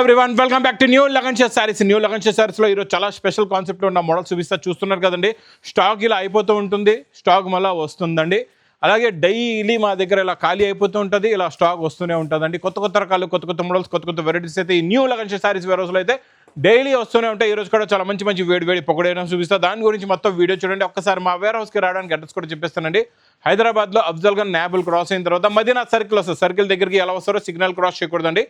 Everyone welcome back to new Lagan Sher sarees. New Lagan Sher సారీస్లో ఈరోజు చాలా స్పెషల్ కాన్సెప్ట్లో ఉన్న మోడల్స్ చూస్తున్నారు కదండి. స్టాక్ ఇలా అయిపోతూ ఉంటుంది, స్టాక్ మళ్ళీ వస్తుందండి. అలాగే డైలీ మా దగ్గర ఇలా ఖాళీ అయిపోతూ ఉంటుంది, ఇలా స్టాక్ వస్తూనే ఉంటుందండి. కొత్త కొత్త రకాలు, కొత్త కొత్త మోడల్స్, కొత్త కొత్త వెరైటీస్ అయితే ఈ న్యూ లగన్ షేర్ సారీస్ వేరే రోజులు అయితే డైలీ వస్తూనే ఉంటాయి. ఈ రోజు కూడా చాలా మంచి మంచి వేడి పకోడీ చూపిస్తా. దాని గురించి మొత్తం వీడియో చూడండి. ఒక్కసారి మా వేర్ హౌస్కి రావడానికి అడ్రస్ కూడా చెప్పేస్తానండి. హైదరాబాద్లో అఫ్జల్గంజ్ నాబుల్ క్రాస్ అయిన తర్వాత మదీనా సర్కిల్ వస్తుంది. సర్కిల్ దగ్గరికి ఎలా వస్తారో సిగ్నల్ క్రాస్ చేయకూడదండి.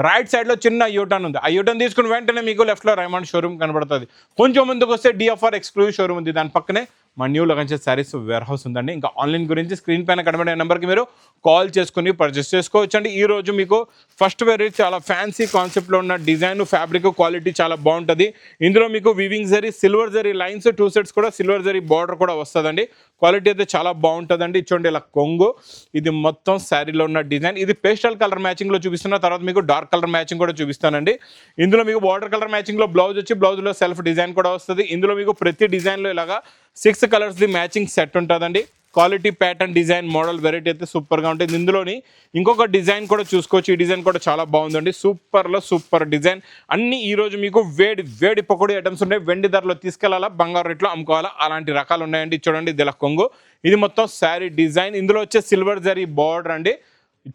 రైట్ సైడ్లో చిన్న యూటర్న్ ఉంది. ఆ యూటర్న్ తీసుకుని వెంటనే మీకు లెఫ్ట్లో రైమండ్ షోరూమ్ కనబడుతుంది. కొంచెం ముందుకు వస్తే డిఎఫ్ఆర్ ఎక్స్క్లూజివ్ షోరూమ్ ఉంది. దాని పక్కనే మా new Lagan Sher sarees warehouse ఉందండి. ఇంకా ఆన్లైన్ గురించి స్క్రీన్ పైన కనబడే నెంబర్కి మీరు కాల్ చేసుకుని పర్చేస్ చేసుకోవచ్చు అండి. ఈ రోజు మీకు ఫస్ట్ వెరైటీ చాలా ఫ్యాన్సీ కాన్సెప్ట్లో ఉన్న డిజైన్, ఫ్యాబ్రిక్ క్వాలిటీ చాలా బాగుంటుంది. ఇందులో మీకు weaving zari, silver zari lines, 2 sets కూడా సిల్వర్ జరీ బార్డర్ కూడా వస్తుందండి. క్వాలిటీ అయితే చాలా బాగుంటుందండి. చూడండి ఇలా కొంగు, ఇది మొత్తం శారీలో ఉన్న డిజైన్. ఇది పేస్టల్ కలర్ మ్యాచింగ్లో చూపిస్తున్న తర్వాత మీకు డార్క్ కలర్ మ్యాచింగ్ కూడా చూపిస్తానండి. ఇందులో మీకు బార్డర్ కలర్ మ్యాచింగ్లో బ్లౌజ్ వచ్చి బ్లౌజ్లో సెల్ఫ్ డిజైన్ కూడా వస్తుంది. ఇందులో మీకు ప్రతి డిజైన్లో ఇలాగా 6 కలర్స్ది మ్యాచింగ్ సెట్ ఉంటుందండి. Quality pattern design model variety అయితే సూపర్గా ఉంటుంది. ఇందులోని ఇంకొక డిజైన్ కూడా చూసుకోవచ్చు. ఈ డిజైన్ కూడా చాలా బాగుందండి. సూపర్లో సూపర్ డిజైన్. అన్నీ ఈరోజు మీకు వేడి పకోడీ ఐటమ్స్ ఉన్నాయి. వెండి ధరలో తీసుకెళ్లాలా, బంగారు రేట్లో అమ్ముకోవాలా, అలాంటి రకాలు ఉన్నాయండి. చూడండి ఇది ఇలా కొంగు, ఇది మొత్తం శారీ డిజైన్. ఇందులో వచ్చే సిల్వర్ జరీ బార్డర్ అండి.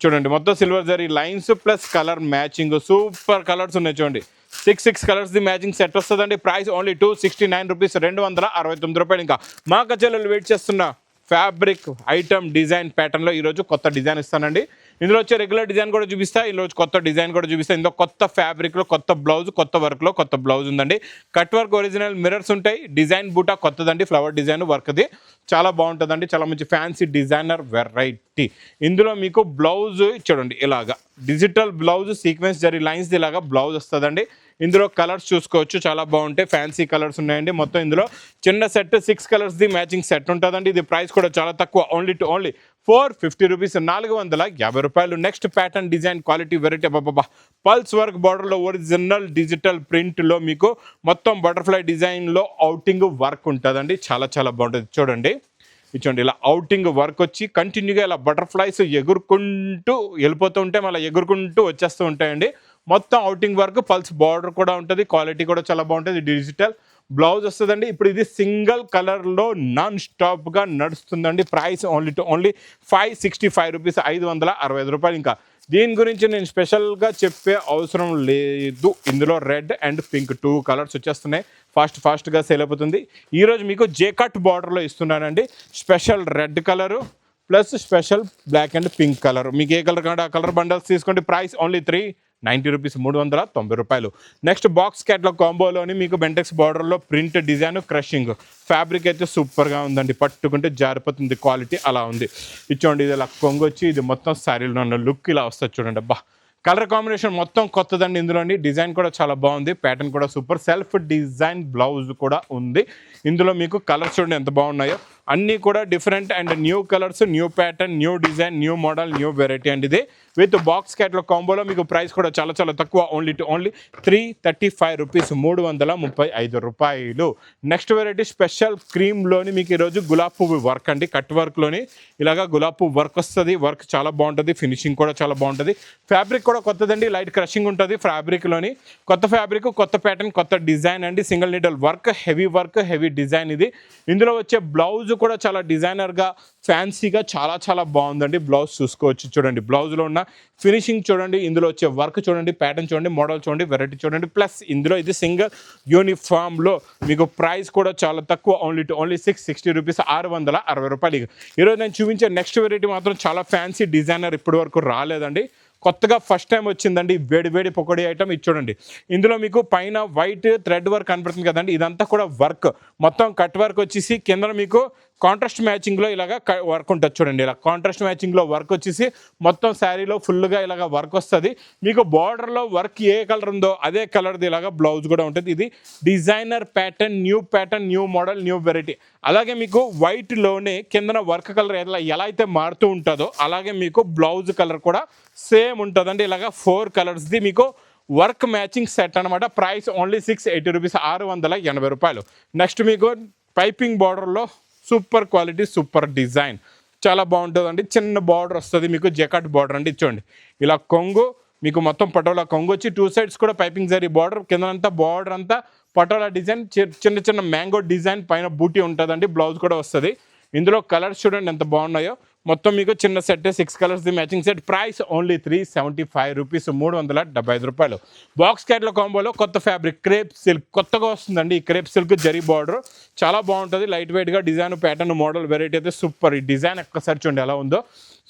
చూడండి మొత్తం silver zari lines plus colour matching, super colours ఉన్నాయి. చూడండి 6 కలర్స్ది మ్యాచింగ్ సెట్ వస్తుందండి. ప్రైస్ ఓన్లీ 269 రూపీస్, 269 రూపాయలు. ఇంకా మా కచెల్లో వెయిట్ చేస్తున్న ఫ్యాబ్రిక్ ఐటమ్ డిజైన్ ప్యాటర్న్లో ఈరోజు కొత్త డిజైన్ ఇస్తానండి. ఇందులో వచ్చే రెగ్యులర్ డిజైన్ కూడా చూపిస్తా, ఈరోజు కొత్త డిజైన్ కూడా చూపిస్తా. ఇందులో కొత్త ఫ్యాబ్రిక్లో కొత్త బ్లౌజ్, కొత్త వర్క్లో కొత్త బ్లౌజ్ ఉందండి. కట్ వర్క్ ఒరిజినల్ మిర్రర్స్ ఉంటాయి. డిజైన్ బూటా కొత్తదండి, ఫ్లవర్ డిజైన్ వర్క్ది చాలా బాగుంటుందండి. చాలా మంచి ఫ్యాన్సీ డిజైనర్ వెరైటీ. ఇందులో మీకు బ్లౌజ్ చూడండి ఇలాగా digital blouse, sequence zari lines ఇలాగా బ్లౌజ్ వస్తుందండి. ఇందులో కలర్స్ చూసుకోవచ్చు, చాలా బాగుంటాయి. ఫ్యాన్సీ కలర్స్ ఉన్నాయండి. మొత్తం ఇందులో చిన్న సెట్ 6 కలర్స్ది మ్యాచింగ్ సెట్ ఉంటుందండి. ఇది ప్రైస్ కూడా చాలా తక్కువ, ఓన్లీ 450 రూపీస్, 450 రూపాయలు. Next pattern design quality variety బాబా, పల్స్ వర్క్ బార్డర్లో ఒరిజినల్ డిజిటల్ ప్రింట్లో మీకు మొత్తం బటర్ఫ్లై డిజైన్లో అవుటింగ్ వర్క్ ఉంటుందండి. చాలా చాలా బాగుంటుంది. చూడండి చూడండి ఇలా అవుటింగ్ వర్క్ వచ్చి కంటిన్యూగా ఇలా బటర్ఫ్లైస్ ఎగురుకుంటూ వెళ్ళిపోతూ ఉంటే మళ్ళీ ఎగురుకుంటూ వచ్చేస్తూ ఉంటాయండి. మొత్తం అవుటింగ్ వర్క్, పల్స్ బార్డర్ కూడా ఉంటుంది. క్వాలిటీ కూడా చాలా బాగుంటుంది. డిజిటల్ బ్లౌజ్ వస్తుందండి. ఇప్పుడు ఇది సింగిల్ కలర్లో నాన్ స్టాప్గా నడుస్తుందండి. ప్రైస్ ఓన్లీ 565 రూపీస్, 565 రూపాయలు. ఇంకా దీని గురించి నేను స్పెషల్గా చెప్పే అవసరం లేదు. ఇందులో రెడ్ అండ్ పింక్ 2 కలర్స్ వచ్చేస్తున్నాయి. ఫాస్ట్గా సేల్ అయిపోతుంది. ఈరోజు మీకు జేకట్ బార్డర్లో ఇస్తున్నానండి. Special red colour plus special black and pink colour. మీకు ఏ కలర్ కావాలంటే ఆ కలర్ బండల్స్ తీసుకోండి. ప్రైస్ ఓన్లీ 390 రూపీస్, 390 రూపాయలు. నెక్స్ట్ బాక్స్ క్యాట్లాగ్ కాంబోలోని మీకు బెంటెక్స్ బార్డర్లో ప్రింట్ డిజైన్, క్రషింగ్ ఫ్యాబ్రిక్ అయితే సూపర్గా ఉందండి. పట్టుకుంటే జారిపోతుంది, క్వాలిటీ అలా ఉంది. ఇచ్చోండి ఇది ఇలా కొంగొచ్చి ఇది మొత్తం శారీలో ఉన్న లుక్ ఇలా వస్తుంది. చూడండి అబ్బా, కలర్ కాంబినేషన్ మొత్తం కొత్తదండి. ఇందులోని డిజైన్ కూడా చాలా బాగుంది. ప్యాటర్న్ కూడా సూపర్. సెల్ఫ్ డిజైన్ బ్లౌజ్ కూడా ఉంది. ఇందులో మీకు కలర్స్ చూడండి ఎంత బాగున్నాయో. అన్నీ కూడా different and new colours, new pattern, new design, new model, new variety అండి. ఇది విత్ బాక్స్ క్యాట్లాగ్ కాంబోలో మీకు ప్రైస్ కూడా చాలా చాలా తక్కువ, ఓన్లీ 335 రూపీస్, 335 రూపాయలు. నెక్స్ట్ వెరైటీ స్పెషల్ క్రీమ్లోని మీకు ఈరోజు గులాబ్ పువ్వు వర్క్ అండి. కట్ వర్క్లోని ఇలాగా గులాబ్ పువ్వు వర్క్ వస్తుంది. వర్క్ చాలా బాగుంటుంది. ఫినిషింగ్ కూడా చాలా బాగుంటుంది. ఫ్యాబ్రిక్ కూడా కొత్తదండి. లైట్ క్రషింగ్ ఉంటుంది ఫ్యాబ్రిక్లోని. కొత్త ఫ్యాబ్రిక్, కొత్త ప్యాటర్న్, కొత్త డిజైన్ అండి. Single needle work, heavy design ఇది. ఇందులో వచ్చే బ్లౌజ్ కూడా చాలా డిజైనర్గా, ఫ్యాన్సీగా చాలా చాలా బాగుందండి. బ్లౌజ్ చూసుకోవచ్చు. చూడండి బ్లౌజ్లో ఉన్న ఫినిషింగ్ చూడండి. ఇందులో వచ్చే వర్క్ చూడండి, ప్యాటర్న్ చూడండి, మోడల్ చూడండి, వెరైటీ చూడండి. ప్లస్ ఇందులో ఇది సింగిల్ యూనిఫామ్లో మీకు ప్రైస్ కూడా చాలా తక్కువ, ఓన్లీ 660 రూపీస్, 660 రూపాయలు. ఈరోజు నేను చూపించే నెక్స్ట్ వెరైటీ మాత్రం చాలా ఫ్యాన్సీ డిజైనర్, ఇప్పటి వరకు రాలేదండి. కొత్తగా ఫస్ట్ టైం వచ్చిందండి. వేడి పకోడీ ఐటమ్ ఇది చూడండి. ఇందులో మీకు పైన వైట్ థ్రెడ్ వర్క్ కనపడుతుంది కదండి. ఇదంతా కూడా వర్క్, మొత్తం కట్ వర్క్ వచ్చేసి కింద మీకు కాంట్రాస్ట్ మ్యాచింగ్లో ఇలాగ వర్క్ ఉంటుంది. చూడండి ఇలా కాంట్రాస్ట్ మ్యాచింగ్లో వర్క్ వచ్చేసి మొత్తం శారీలో ఫుల్గా ఇలాగ వర్క్ వస్తుంది. మీకు బార్డర్లో వర్క్ ఏ కలర్ ఉందో అదే కలర్ది ఇలాగ బ్లౌజ్ కూడా ఉంటుంది. ఇది designer pattern, new model, new variety. అలాగే మీకు వైట్లోనే కిందన వర్క్ కలర్ ఎలా అయితే మారుతూ ఉంటుందో అలాగే మీకు బ్లౌజ్ కలర్ కూడా సేమ్ ఉంటుందండి. ఇలాగ 4 కలర్స్ది మీకు వర్క్ మ్యాచింగ్ సెట్ అనమాట. ప్రైస్ ఓన్లీ 680 రూపీస్, 680 రూపాయలు. నెక్స్ట్ మీకు పైపింగ్ బార్డర్లో సూపర్ క్వాలిటీ, సూపర్ డిజైన్ చాలా బాగుంటుందండి. చిన్న బార్డర్ వస్తుంది మీకు, జకాట్ బార్డర్ అండి. చూడండి ఇలా కొంగు మీకు మొత్తం పటోలా కొంగు వచ్చి 2 సైడ్స్ కూడా పైపింగ్ జరీ బార్డర్, కిందంతా బార్డర్ అంతా పటోలా డిజైన్, చిన్న చిన్న మ్యాంగో డిజైన్, పైన బూటీ ఉంటుందండి. బ్లౌజ్ కూడా వస్తుంది. ఇందులో కలర్స్ చూడండి ఎంత బాగున్నాయో. మొత్తం మీకు చిన్న set 6 colours the matching set. Price only 375 rupees, 375 రూపాయలు. బాక్స్ క్యాట్లో కాంబోలో కొత్త ఫ్యాబ్రిక్ క్రేప్ సిల్క్ కొత్తగా వస్తుందండి. ఈ క్రేప్ సిల్క్ జరీ బార్డర్ చాలా బాగుంటుంది. లైట్ వెయిట్గా డిజైన్, ప్యాటర్న్, మోడల్ వెరైటీ అయితే సూపర్. ఈ డిజైన్ ఒక్కసారి చూడండి ఎలా ఉందో,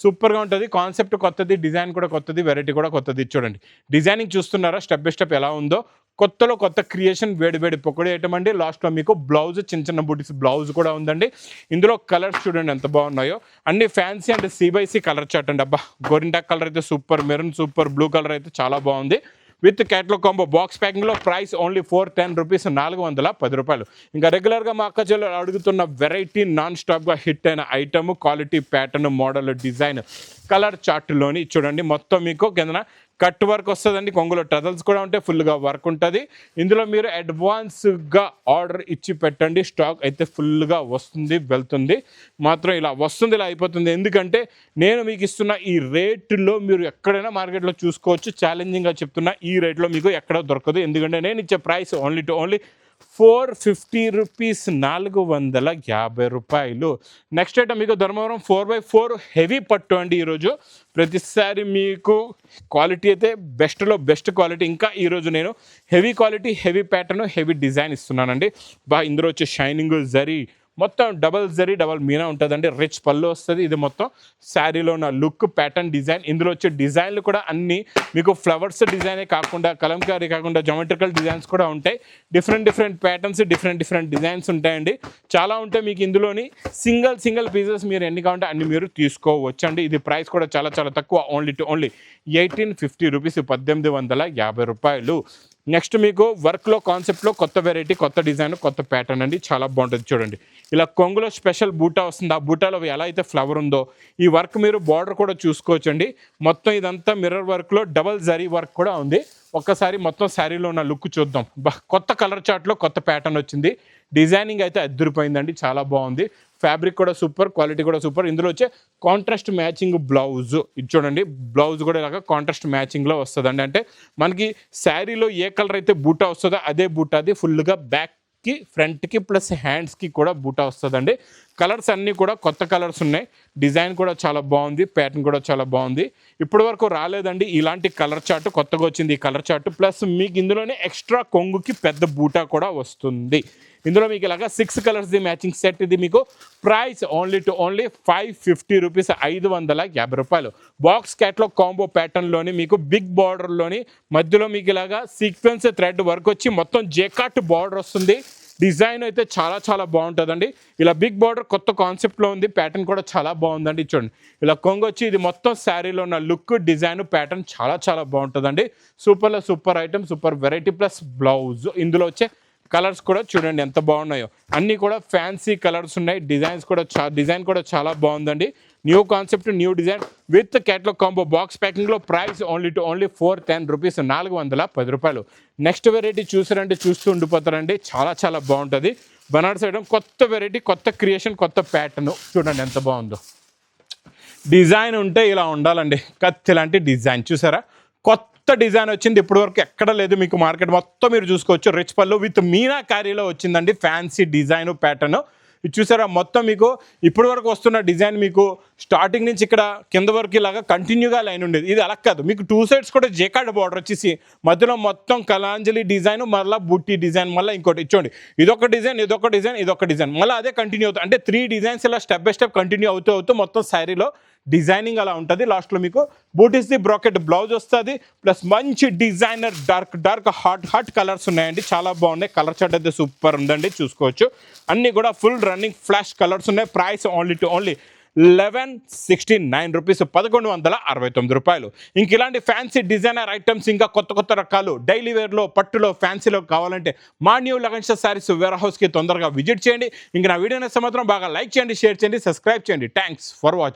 సూపర్గా ఉంటుంది. కాన్సెప్ట్ కొత్తది, డిజైన్ కూడా కొత్తది, వెరైటీ కూడా కొత్తది. చూడండి డిజైనింగ్ చూస్తున్నారా స్టెప్ బై స్టెప్ ఎలా ఉందో. కొత్తలో కొత్త క్రియేషన్, వేడి వేడి పొక్కడి ఐటమ్ అండి. లాస్ట్లో మీకు బ్లౌజ్, చిన్న చిన్న బుటీస్ బ్లౌజ్ కూడా ఉందండి. ఇందులో కలర్స్ చూడండి ఎంత బాగున్నాయో. అన్ని ఫ్యాన్సీ అండ్ సి కలర్ చార్ట్ అండి. అబ్బా గోరింటాక్ కలర్ అయితే super, maroon super, blue colour అయితే చాలా బాగుంది. విత్ క్యాట్లాగ్ కాంబో బాక్స్ ప్యాకింగ్లో ప్రైస్ ఓన్లీ 410 రూపీస్, 410 రూపాయలు. ఇంకా రెగ్యులర్గా మా అక్క చెల్లెలు అడుగుతున్న వెరైటీ, నాన్ స్టాప్గా హిట్ అయిన item, quality, pattern, model, design, colour చార్ట్లోని చూడండి. మొత్తం మీకు కింద కట్ వర్క్ వస్తుందండి. కొంగులో టజల్స్ కూడా ఉంటే ఫుల్గా వర్క్ ఉంటుంది. ఇందులో మీరు అడ్వాన్స్గా ఆర్డర్ ఇచ్చి పెట్టండి. స్టాక్ అయితే ఫుల్గా వస్తుంది, వెళ్తుంది. మాత్రం ఇలా వస్తుంది, ఇలా అయిపోతుంది. ఎందుకంటే నేను మీకు ఇస్తున్న ఈ రేటులో మీరు ఎక్కడైనా మార్కెట్లో చూసుకోవచ్చు. ఛాలెంజింగ్గా చెప్తున్నా, ఈ రేట్లో మీకు ఎక్కడ దొరకదు. ఎందుకంటే నేను ఇచ్చే ప్రైస్ ఓన్లీ 450 రూపీస్, 450 రూపాయలు. నెక్స్ట్ ఐటమ్ మీకు ధర్మవరం 4x4 హెవీ పట్టు అండి. ఈరోజు ప్రతిసారి మీకు క్వాలిటీ అయితే బెస్ట్లో బెస్ట్ క్వాలిటీ. ఇంకా ఈరోజు నేను heavy quality, heavy pattern, heavy design ఇస్తున్నానండి. ఇందులో వచ్చే షైనింగ్ జరీ మొత్తం డబల్ జరీ, డబల్ మీనా ఉంటుందండి. రిచ్ పళ్ళు వస్తుంది. ఇది మొత్తం శారీలో ఉన్న లుక్, ప్యాటర్న్, డిజైన్. ఇందులో వచ్చే డిజైన్లు కూడా అన్నీ మీకు ఫ్లవర్స్ డిజైనే కాకుండా, కలంకారీ కాకుండా జామెట్రికల్ డిజైన్స్ కూడా ఉంటాయి. డిఫరెంట్ ప్యాటర్న్స్, డిఫరెంట్ డిజైన్స్ ఉంటాయండి. చాలా ఉంటాయి. మీకు ఇందులోని సింగిల్ పీసెస్ మీరు ఎన్ని కావాలంటే అన్ని మీరు తీసుకోవచ్చండి. ఇది ప్రైస్ కూడా చాలా తక్కువ. ఓన్లీ 1850 రూపీస్, 1850 రూపాయలు. నెక్స్ట్ మీకు వర్క్లో, కాన్సెప్ట్లో కొత్త వెరైటీ, కొత్త డిజైన్, కొత్త ప్యాటర్న్ అండి. చాలా బాగుంటుంది. చూడండి ఇలా కొంగులో స్పెషల్ బూటా వస్తుంది. ఆ బూటాలో ఎలా అయితే ఫ్లవర్ ఉందో ఈ వర్క్ మీరు బార్డర్ కూడా చూసుకోవచ్చండి. మొత్తం ఇదంతా మిర్రర్ వర్క్లో డబల్ జరీ వర్క్ కూడా ఉంది. ఒక్కసారి మొత్తం శారీలో ఉన్న లుక్ చూద్దాం. కొత్త కలర్ చార్ట్లో కొత్త ప్యాటర్న్ వచ్చింది. డిజైనింగ్ అయితే అద్దరిపోయిందండి, చాలా బాగుంది. ఫ్యాబ్రిక్ కూడా సూపర్, క్వాలిటీ కూడా సూపర్. ఇందులో వచ్చే కాంట్రాస్ట్ మ్యాచింగ్ బ్లౌజ్ ఇది చూడండి. బ్లౌజ్ కూడా ఇలాగా కాంట్రాస్ట్ మ్యాచింగ్లో వస్తుందండి. అంటే మనకి శారీలో ఏ కలర్ అయితే బూటా వస్తుందో అదే బూటాది ఫుల్గా బ్యాక్కి, ఫ్రంట్కి ప్లస్ హ్యాండ్స్కి కూడా బూటా వస్తుందండి. కలర్స్ అన్నీ కూడా కొత్త కలర్స్ ఉన్నాయి. డిజైన్ కూడా చాలా బాగుంది, ప్యాటర్న్ కూడా చాలా బాగుంది. ఇప్పటి వరకు రాలేదండి ఇలాంటి కలర్ చార్ట్, కొత్తగా వచ్చింది ఈ కలర్ చార్ట్. ప్లస్ మీకు ఇందులోనే ఎక్స్ట్రా కొంగుకి పెద్ద బూటా కూడా వస్తుంది. ఇందులో మీకు ఇలాగా 6 కలర్స్ ది మ్యాచింగ్ సెట్. ఇది మీకు ప్రైస్ ఓన్లీ 550 రూపీస్, 550 రూపాయలు. బాక్స్ క్యాట్లాగ్ కాంబో ప్యాటర్న్లోని మీకు బిగ్ బార్డర్లోని మధ్యలో మీకు ఇలాగా సీక్వెన్స్ థ్రెడ్ వర్క్ వచ్చి మొత్తం జేకాట్ బార్డర్ వస్తుంది. డిజైన్ అయితే చాలా బాగుంటుందండి. ఇలా బిగ్ బార్డర్ కొత్త కాన్సెప్ట్లో ఉంది. ప్యాటర్న్ కూడా చాలా బాగుందండి. చూడండి ఇలా కొంగు వచ్చి ఇది మొత్తం శారీలో ఉన్న లుక్, డిజైన్, ప్యాటర్న్ చాలా బాగుంటుందండి. Super item, super variety plus blouse. ఇందులో వచ్చే కలర్స్ కూడా చూడండి ఎంత బాగున్నాయో. అన్నీ కూడా ఫ్యాన్సీ కలర్స్ ఉన్నాయి. డిజైన్ కూడా చాలా బాగుందండి. New concept, new design with catalogue combo box ప్యాకింగ్లో ప్రైస్ ఓన్లీ 410 రూపీస్, 410 రూపాయలు. నెక్స్ట్ వెరైటీ చూసారంటే చూస్తూ ఉండిపోతారండి. చాలా బాగుంటుంది. బనారస్ ఐటమ్ కొత్త వెరైటీ, కొత్త క్రియేషన్, కొత్త ప్యాటర్న్. చూడండి ఎంత బాగుందో. డిజైన్ ఉంటే ఇలా ఉండాలండి. కత్తి లాంటి డిజైన్ చూసారా. కొత్త డిజైన్ వచ్చింది, ఇప్పటి వరకు ఎక్కడ లేదు. మీకు మార్కెట్ మొత్తం మీరు చూసుకోవచ్చు. రిచ్ పళ్ళు విత్ మీనా క్యారీలో వచ్చిందండి. ఫ్యాన్సీ డిజైన్, ప్యాటర్న్ ఇది చూసారా. మొత్తం మీకు ఇప్పటి వరకు వస్తున్న డిజైన్ మీకు స్టార్టింగ్ నుంచి ఇక్కడ కింద వరకు ఇలాగా కంటిన్యూగా లైన్ ఉండేది. ఇది అలా కాదు, మీకు 2 సైడ్స్ కూడా జేకార్డ్ బార్డర్ వచ్చేసి మధ్యలో మొత్తం కలాంజలి డిజైన్, మళ్ళీ బుట్టి డిజైన్, మళ్ళీ ఇంకోటి ఇచ్చోండి. ఇదొక డిజైన్ మళ్ళీ అదే కంటిన్యూ అవుతుంది. అంటే 3 డిజైన్స్ ఇలా స్టెప్ బై స్టెప్ కంటిన్యూ అవుతూ మొత్తం శారీలో డిజైనింగ్ అలా ఉంటుంది. లాస్ట్లో మీకు బూటీస్ది బ్రాకెట్ బ్లౌజ్ వస్తుంది. ప్లస్ మంచి డిజైనర్ డార్క్ హాట్ కలర్స్ ఉన్నాయండి. చాలా బాగున్నాయి. కలర్ చార్ట్ అయితే సూపర్ ఉందండి, చూసుకోవచ్చు. అన్నీ కూడా ఫుల్ రన్నింగ్ ఫ్లాష్ కలర్స్ ఉన్నాయి. ప్రైస్ ఓన్లీ 1169 రూపీస్, 1169 రూపాయలు. ఇంక ఇలాంటి ఫ్యాన్సీ డిజైనర్ ఐటమ్స్, ఇంకా కొత్త రకాలు డైలీ వేర్లో, పట్టులో, ఫ్యాన్సీలో కావాలంటే మా న్యూ లగన్స్ శారీస్ వేర్ హౌస్కి తొందరగా విజిట్ చేయండి. ఇంక నా వీడియోని సంవత్సరం బాగా లైక్ చేయండి, షేర్ చేయండి, సబ్స్క్రైబ్ చేయండి. Thanks for watching.